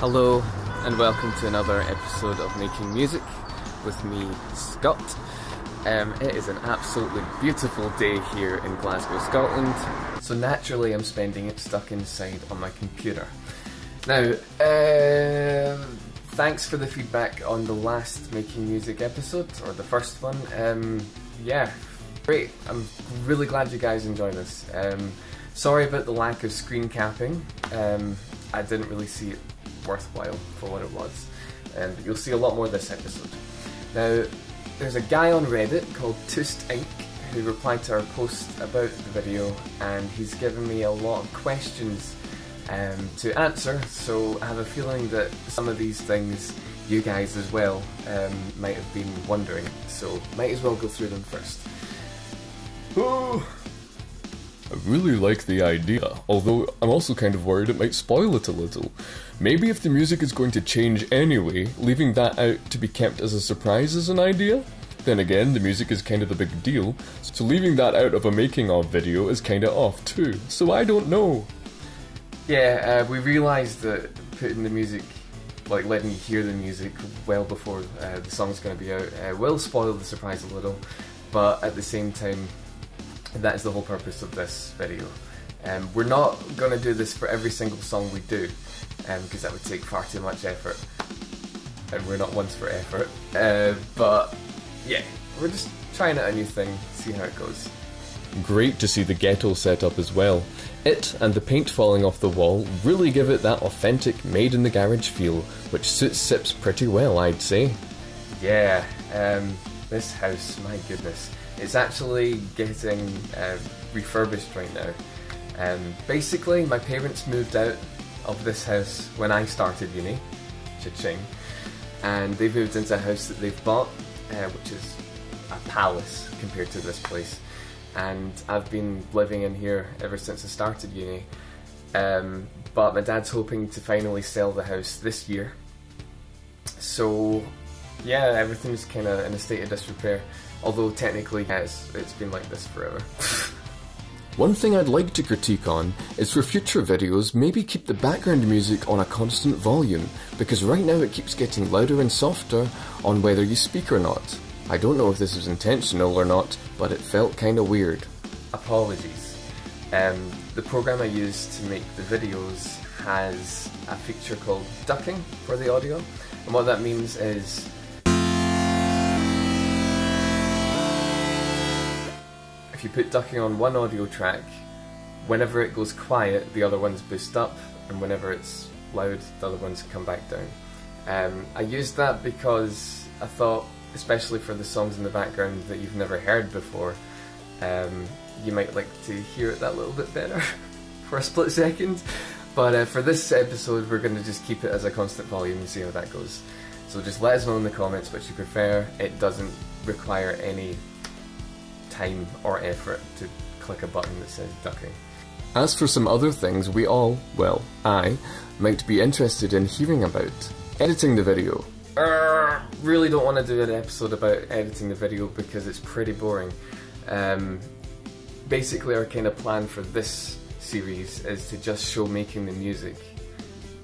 Hello and welcome to another episode of Making Music with me, Scott. It is an absolutely beautiful day here in Glasgow, Scotland, so naturally I'm spending it stuck inside on my computer. Now, thanks for the feedback on the last Making Music episode, or the first one. Yeah, great. I'm really glad you guys enjoyed this. Sorry about the lack of screen capping. I didn't really see it worthwhile for what it was, but you'll see a lot more this episode. Now, there's a guy on Reddit called Toost Inc. who replied to our post about the video, and he's given me a lot of questions to answer, so I have a feeling that some of these things you guys as well might have been wondering, so might as well go through them first. Oh, I really like the idea, although I'm also kind of worried it might spoil it a little. Maybe if the music is going to change anyway, leaving that out to be kept as a surprise is an idea? Then again, the music is kind of the big deal, so leaving that out of a making of video is kinda off too, so I don't know. Yeah, we realised that putting the music, like letting you hear the music well before the song's going to be out, will spoil the surprise a little, but at the same time, that is the whole purpose of this video. We're not going to do this for every single song we do, because that would take far too much effort, and we're not ones for effort, but yeah, we're just trying out a new thing, see how it goes. Great to see the ghetto set up as well. It and the paint falling off the wall really give it that authentic made in the garage feel, which suits Sips pretty well, I'd say. Yeah, this house, my goodness, it's actually getting refurbished right now. Basically, my parents moved out of this house when I started uni, cha-ching, and they've moved into a house that they've bought, which is a palace compared to this place. And I've been living in here ever since I started uni, but my dad's hoping to finally sell the house this year. So yeah, everything's kind of in a state of disrepair, although technically it's been like this forever. One thing I'd like to critique on is for future videos, maybe keep the background music on a constant volume, because right now it keeps getting louder and softer on whether you speak or not. I don't know if this was intentional or not, but it felt kinda weird. Apologies. The program I use to make the videos has a feature called ducking for the audio, and what that means is if you put ducking on one audio track, whenever it goes quiet, the other ones boost up, and whenever it's loud, the other ones come back down. I used that because I thought, especially for the songs in the background that you've never heard before, you might like to hear it that little bit better for a split second. But for this episode, we're going to just keep it as a constant volume and see how that goes. So just let us know in the comments which you prefer. It doesn't require any time or effort to click a button that says ducking. As for some other things we all, well, I, might be interested in hearing about. Editing the video. Really don't want to do an episode about editing the video because it's pretty boring. Basically our kind of plan for this series is to just show making the music,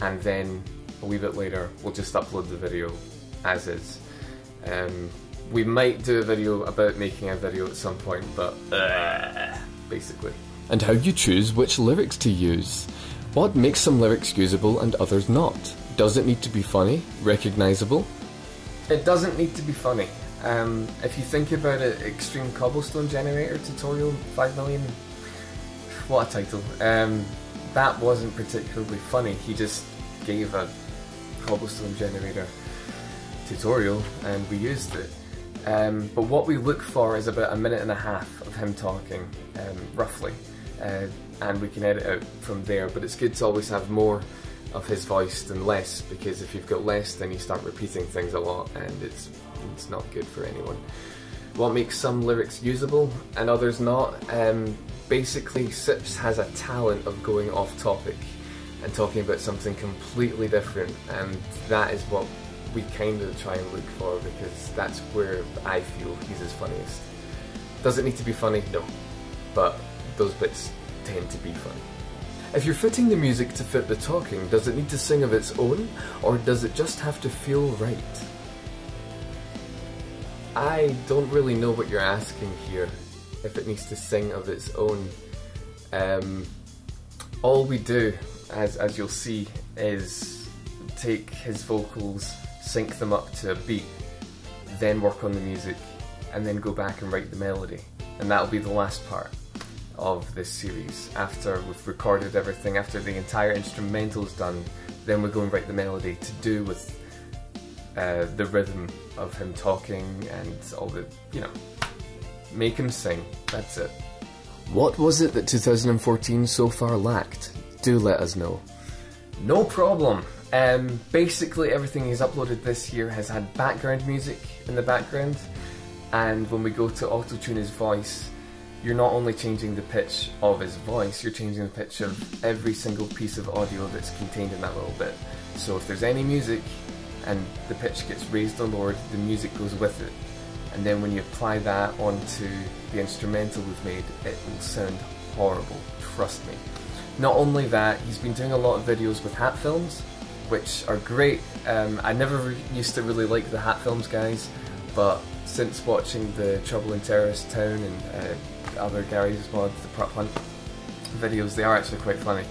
and then a wee bit later we'll just upload the video as is. We might do a video about making a video at some point, but basically. And how you choose which lyrics to use. What makes some lyrics usable and others not? Does it need to be funny? Recognisable? It doesn't need to be funny. If you think about it, Extreme Cobblestone Generator Tutorial 5 million, what a title. That wasn't particularly funny, he just gave a cobblestone generator tutorial and we used it. But what we look for is about 1.5 minutes of him talking, roughly, and we can edit out from there, but it's good to always have more of his voice than less, because if you've got less then you start repeating things a lot and it's not good for anyone. What makes some lyrics usable and others not? Basically Sips has a talent of going off topic and talking about something completely different, and that is what we kind of try and look for, because that's where I feel he's his funniest. Does it need to be funny? No, but those bits tend to be funny. If you're fitting the music to fit the talking, does it need to sing of its own, or does it just have to feel right? I don't really know what you're asking here, if it needs to sing of its own. All we do, as you'll see, is take his vocals, sync them up to a beat, then work on the music, and then go back and write the melody. And that'll be the last part of this series. After we've recorded everything, after the entire instrumental's done, then we go and write the melody to do with the rhythm of him talking and all the, you know, make him sing. That's it. What was it that 2014 so far lacked? Do let us know. No problem. Basically everything he's uploaded this year has had background music in the background, and when we go to auto-tune his voice, you're not only changing the pitch of his voice, you're changing the pitch of every single piece of audio that's contained in that little bit. So if there's any music and the pitch gets raised or lowered, the music goes with it. And then when you apply that onto the instrumental we've made, it will sound horrible, trust me. Not only that, he's been doing a lot of videos with hat films, which are great. I never used to really like the hat films guys, but since watching the Trouble in Terrorist Town and other Gary's Mod, the Prop Hunt videos, they are actually quite funny.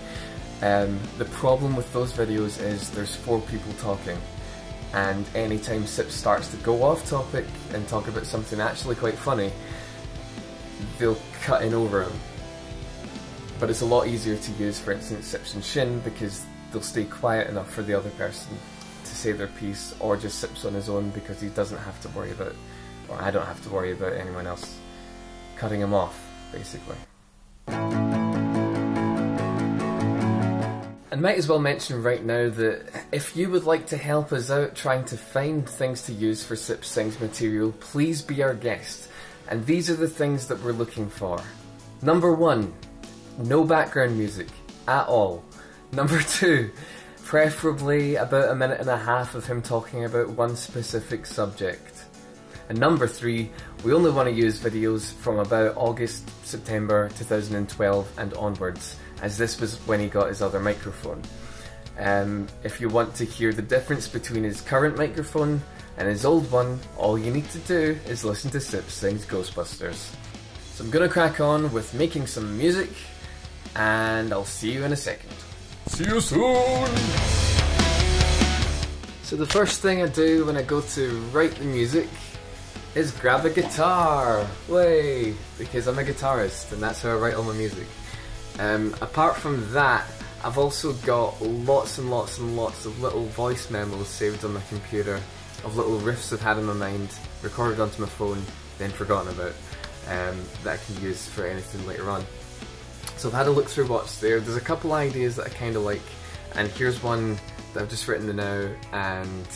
The problem with those videos is there's 4 people talking, and anytime Sip starts to go off topic and talk about something actually quite funny, they'll cut in over him. But it's a lot easier to use, for instance, Sips and Shin, because they'll stay quiet enough for the other person to say their piece, or just Sips on his own because he doesn't have to worry about, or I don't have to worry about anyone else cutting him off, basically. And might as well mention right now that if you would like to help us out trying to find things to use for Sip Sings material, please be our guest. And these are the things that we're looking for. Number 1, no background music at all. Number 2, preferably about 1.5 minutes of him talking about one specific subject. And number 3, we only want to use videos from about August, September 2012 and onwards, as this was when he got his other microphone. If you want to hear the difference between his current microphone and his old one, all you need to do is listen to Sip Sings Ghostbusters. So I'm gonna crack on with making some music, and I'll see you in a second. See you soon! So the first thing I do when I go to write the music is grab a guitar, way, because I'm a guitarist and that's how I write all my music. Apart from that, I've also got lots and lots and lots of little voice memos saved on my computer of little riffs I've had in my mind, recorded onto my phone, then forgotten about, that I can use for anything later on. So I've had a look through what's there. There's a couple ideas that I kind of like, and here's one that I've just written now, and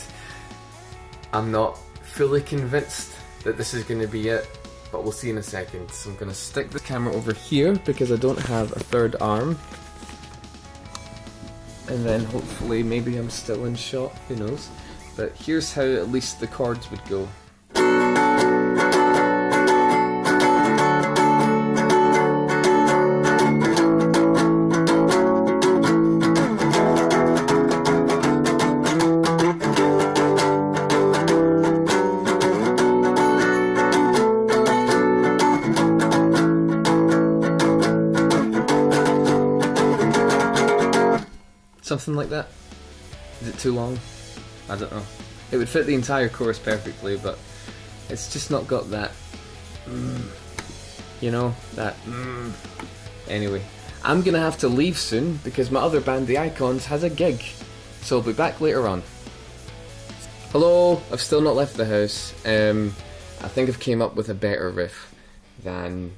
I'm not fully convinced that this is going to be it, but we'll see in a second. So I'm going to stick the camera over here because I don't have a third arm, and then hopefully maybe I'm still in shot, who knows. But here's how at least the chords would go. Something like that. Is it too long? I don't know. It would fit the entire chorus perfectly, but it's just not got that you know, that Anyway, I'm gonna have to leave soon because my other band, The Icons, has a gig, so I'll be back later on. Hello, I've still not left the house. I think I've came up with a better riff than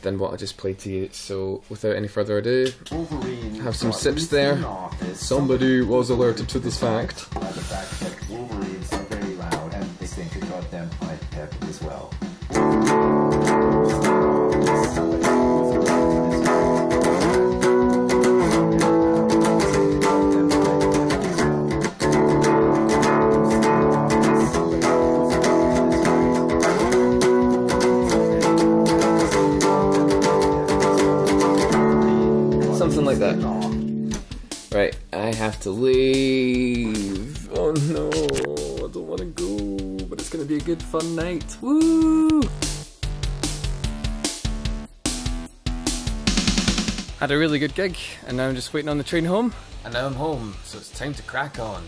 what I just played to you, so without any further ado, Wolverine have some sips there. Somebody was alerted to this fact. By the fact that Wolverines are very loud and they think it got them quite heavy as well. Something like that. Right, I have to leave. Oh no, I don't want to go, but it's going to be a good fun night. Woo! Had a really good gig, and now I'm just waiting on the train home. And now I'm home, so it's time to crack on.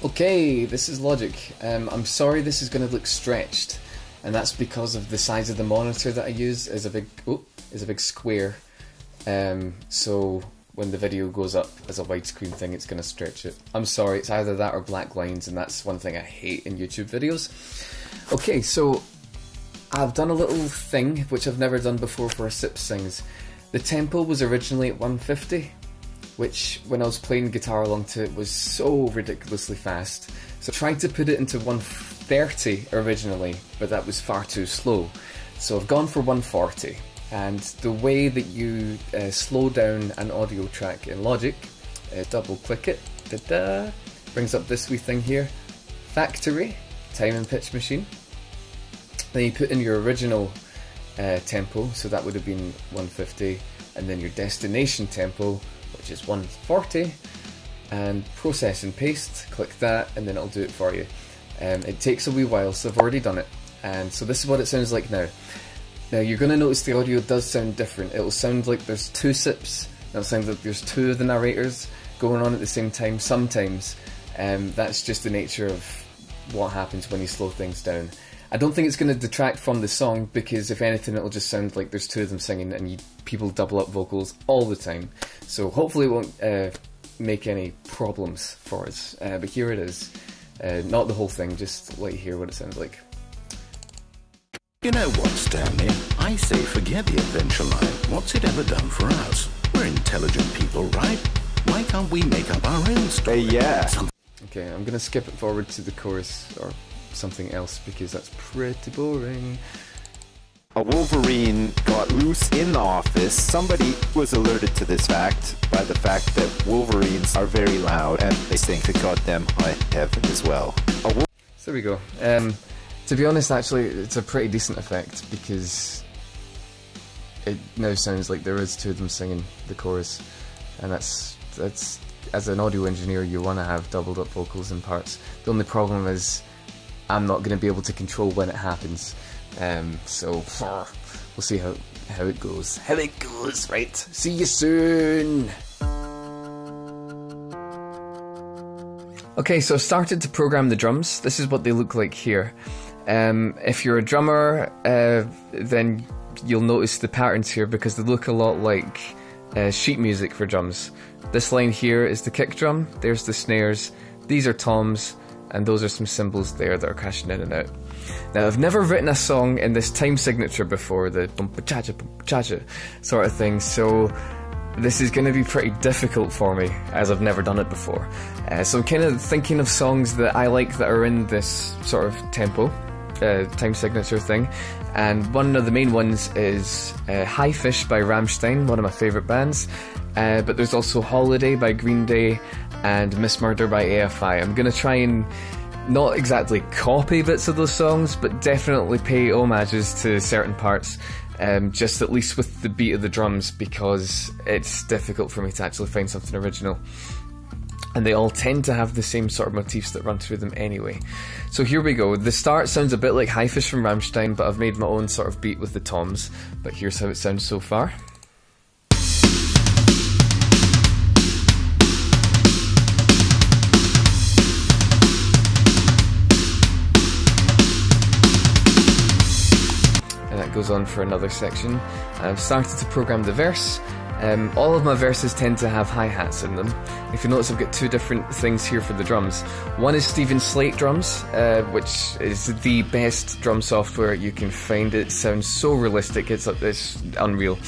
Okay, this is Logic. I'm sorry this is going to look stretched, and that's because of the size of the monitor that I use is a big square. So when the video goes up as a widescreen thing, it's going to stretch it. I'm sorry, it's either that or black lines, and that's one thing I hate in YouTube videos. Okay, so I've done a little thing which I've never done before for a Sips Sings. The tempo was originally at 150, which when I was playing guitar along to it was so ridiculously fast. So I tried to put it into 130 originally, but that was far too slow. So I've gone for 140. And the way that you slow down an audio track in Logic, double click it, brings up this wee thing here, Factory, time and pitch machine. Then you put in your original tempo, so that would have been 150, and then your destination tempo, which is 140, and process and paste, click that, and then it'll do it for you. It takes a wee while, so I've already done it, and so this is what it sounds like now. Now you're going to notice the audio does sound different. It'll sound like there's two sips, it'll sound like there's two of the narrators going on at the same time sometimes. That's just the nature of what happens when you slow things down. I don't think it's going to detract from the song, because if anything it'll just sound like there's two of them singing, and people double up vocals all the time. So hopefully it won't make any problems for us. But here it is. Not the whole thing, just let you hear what it sounds like. You know what, Stanley? I say forget the adventure line. What's it ever done for us? We're intelligent people, right? Why can't we make up our own story? Yeah. Okay, I'm gonna skip it forward to the chorus or something else, because that's pretty boring. A Wolverine got loose in the office. Somebody was alerted to this fact by the fact that Wolverines are very loud, and they think to goddamn high heaven as well. So there we go. To be honest, actually, it's a pretty decent effect, because it now sounds like there is two of them singing the chorus, and that's as an audio engineer, you want to have doubled up vocals in parts. The only problem is I'm not going to be able to control when it happens, so we'll see how it goes. How it goes, right? See you soon. Okay, so I've started to program the drums. This is what they look like here. If you're a drummer, then you'll notice the patterns here, because they look a lot like sheet music for drums. This line here is the kick drum, there's the snares, these are toms, and those are some cymbals there that are crashing in and out. Now, I've never written a song in this time signature before, the bum-pa-cha-cha sort of thing, so this is going to be pretty difficult for me, as I've never done it before. So I'm kind of thinking of songs that I like that are in this sort of tempo, time signature thing, and one of the main ones is High Fish by Rammstein, one of my favourite bands, but there's also Holiday by Green Day and Miss Murder by AFI. I'm going to try and not exactly copy bits of those songs, but definitely pay homages to certain parts, just at least with the beat of the drums, because it's difficult for me to actually find something original. And they all tend to have the same sort of motifs that run through them anyway. So here we go. The start sounds a bit like High Fish from Rammstein, but I've made my own sort of beat with the toms. But here's how it sounds so far. And that goes on for another section. I've started to program the verse. All of my verses tend to have hi-hats in them. If you notice, I've got two different things here for the drums. One is Stephen Slate drums, which is the best drum software you can find. It sounds so realistic, it's unreal.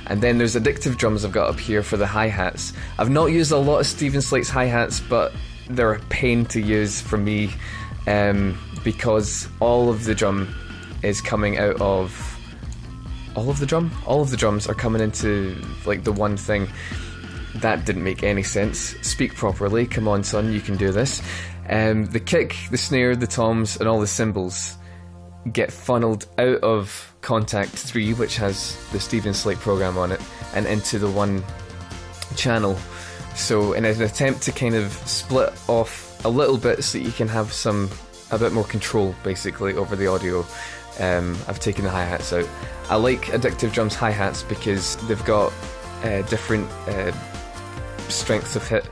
And then there's Addictive drums I've got up here for the hi-hats. I've not used a lot of Stephen Slate's hi-hats, but they're a pain to use for me, because all of the drum is coming out of... All of the drums are coming into like the one thing. That didn't make any sense. Speak properly, come on son, you can do this. The kick, the snare, the toms and all the cymbals get funneled out of Contact 3, which has the Stephen Slate program on it, and into the one channel So in an attempt to kind of split off a little bit so that you can have a bit more control basically over the audio, I've taken the hi-hats out. I like Addictive Drums hi-hats because they've got different strengths of hit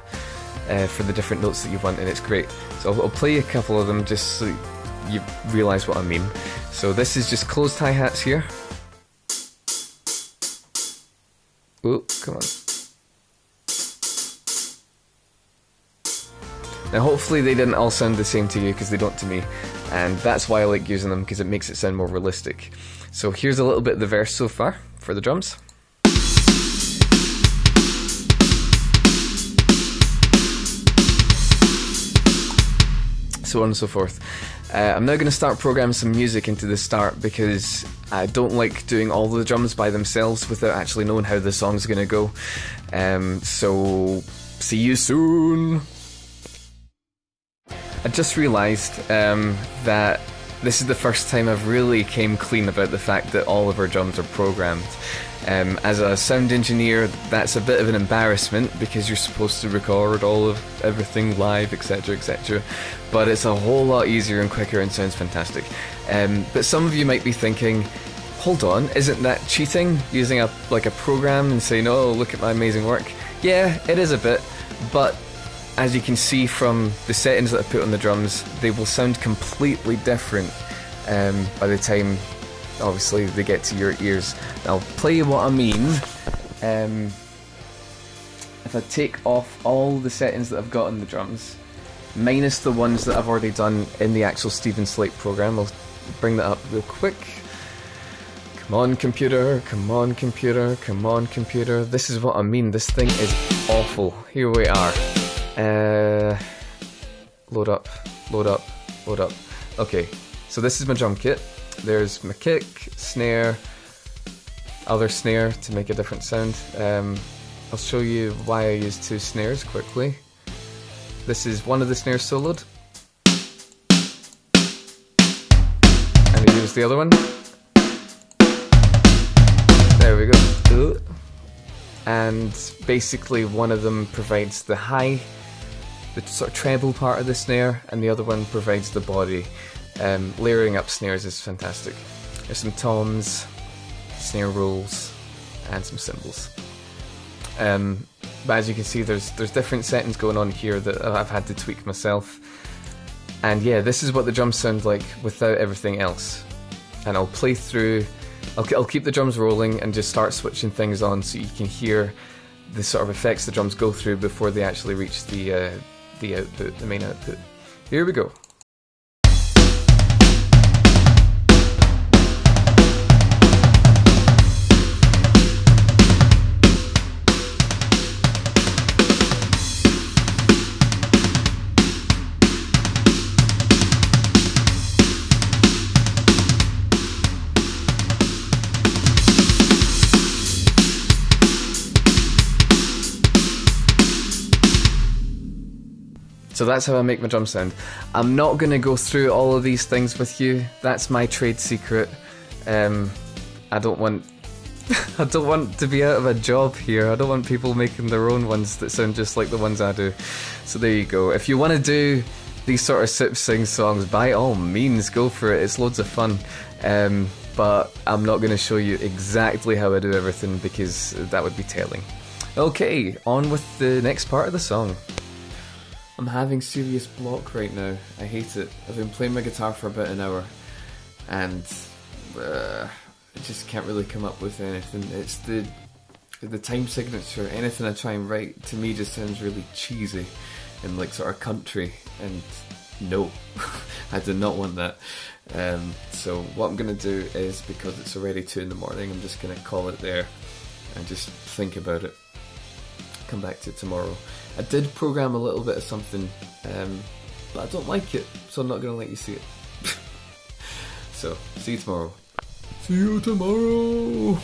for the different notes that you want, and it's great. So I'll play a couple of them just so you realise what I mean. So this is just closed hi-hats here. Oh, come on. Now hopefully they didn't all sound the same to you, because they don't to me, and that's why I like using them, because it makes it sound more realistic. So here's a little bit of the verse so far for the drums. So on and so forth. I'm now going to start programming some music into the start, because I don't like doing all the drums by themselves without actually knowing how the song's going to go. So see you soon. I just realised that this is the first time I've really came clean about the fact that all of our drums are programmed. As a sound engineer, that's a bit of an embarrassment, because you're supposed to record all of everything live, etc, etc. But it's a whole lot easier and quicker and sounds fantastic. But some of you might be thinking, hold on, isn't that cheating? Using a program and saying, oh, look at my amazing work. Yeah, it is a bit, but as you can see from the settings that I put on the drums, they will sound completely different by the time, obviously, they get to your ears. Now, I'll play you what I mean. If I take off all the settings that I've got on the drums, minus the ones that I've already done in the actual Steven Slate program, I'll bring that up real quick. Come on, computer, come on, computer, come on, computer. This is what I mean. This thing is awful. Here we are. Load up, load up, load up. Okay, so this is my drum kit. There's my kick, snare, other snare to make a different sound. I'll show you why I use two snares quickly. This is one of the snares soloed, and I use the other one. There we go. And basically one of them provides the high, the sort of treble part of the snare, and the other one provides the body. Layering up snares is fantastic. There's some toms, snare rolls, and some cymbals. But as you can see, there's different settings going on here that I've had to tweak myself. And yeah, this is what the drums sound like without everything else. And I'll play through. I'll keep the drums rolling and just start switching things on so you can hear the sort of effects the drums go through before they actually reach the output, the main output. Here we go. So that's how I make my drum sound. I'm not going to go through all of these things with you. That's my trade secret. I don't want to be out of a job here. I don't want people making their own ones that sound just like the ones I do. So there you go. If you want to do these sort of sip-sing songs, by all means, go for it. It's loads of fun. But I'm not going to show you exactly how I do everything, because that would be telling. Okay, on with the next part of the song. I'm having serious block right now. I hate it. I've been playing my guitar for about an hour, and I just can't really come up with anything. It's the time signature. Anything I try and write, to me, just sounds really cheesy and like sort of country, and no, I do not want that. So what I'm going to do is, because it's already 2 in the morning, I'm just going to call it there and just think about it. Come back to it tomorrow. I did program a little bit of something, but I don't like it, so I'm not going to let you see it. So, see you tomorrow. See you tomorrow!